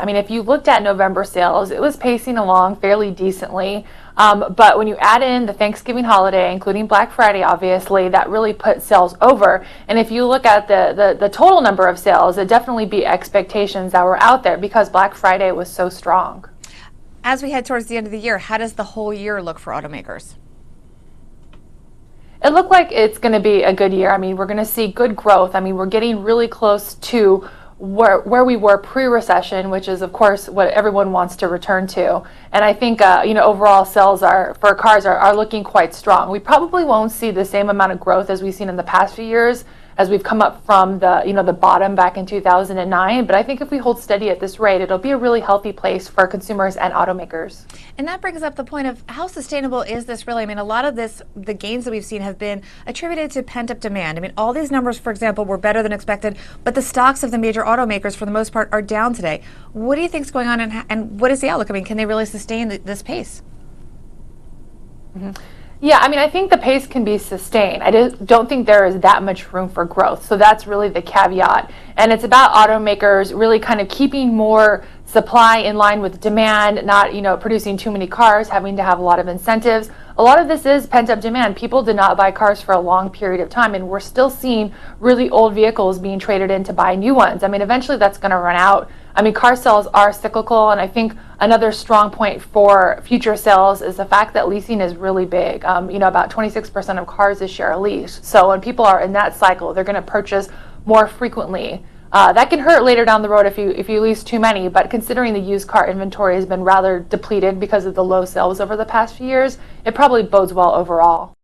I mean, if you looked at November sales, it was pacing along fairly decently. But when you add in the Thanksgiving holiday, including Black Friday, obviously, that really put sales over. And if you look at the total number of sales, it definitely beat expectations that were out there because Black Friday was so strong. As we head towards the end of the year, how does the whole year look for automakers? It looked like it's going to be a good year. I mean, we're going to see good growth. I mean, we're getting really close to where we were pre-recession, which is, of course, what everyone wants to return to. And I think, overall sales for cars are looking quite strong. We probably won't see the same amount of growth as we've seen in the past few years, as we've come up from the bottom back in 2009. But I think if we hold steady at this rate, it'll be a really healthy place for consumers and automakers. And that brings up the point of how sustainable is this really? I mean, a lot of the gains that we've seen have been attributed to pent-up demand. I mean, all these numbers, for example, were better than expected, but the stocks of the major automakers, for the most part, are down today. What do you think is going on, and what is the outlook? I mean, can they really sustain this pace? Mm-hmm. Yeah, I mean, I think the pace can be sustained. I don't think there is that much room for growth. So that's really the caveat. And it's about automakers really kind of keeping more supply in line with demand, not, producing too many cars, having to have a lot of incentives. A lot of this is pent-up demand. People did not buy cars for a long period of time, and we're still seeing really old vehicles being traded in to buy new ones. I mean, eventually that's going to run out. I mean, car sales are cyclical, and I think another strong point for future sales is the fact that leasing is really big. About 26% of cars this year are leased. So when people are in that cycle, they're going to purchase more frequently. That can hurt later down the road if you lease too many, but considering the used car inventory has been rather depleted because of the low sales over the past few years, it probably bodes well overall.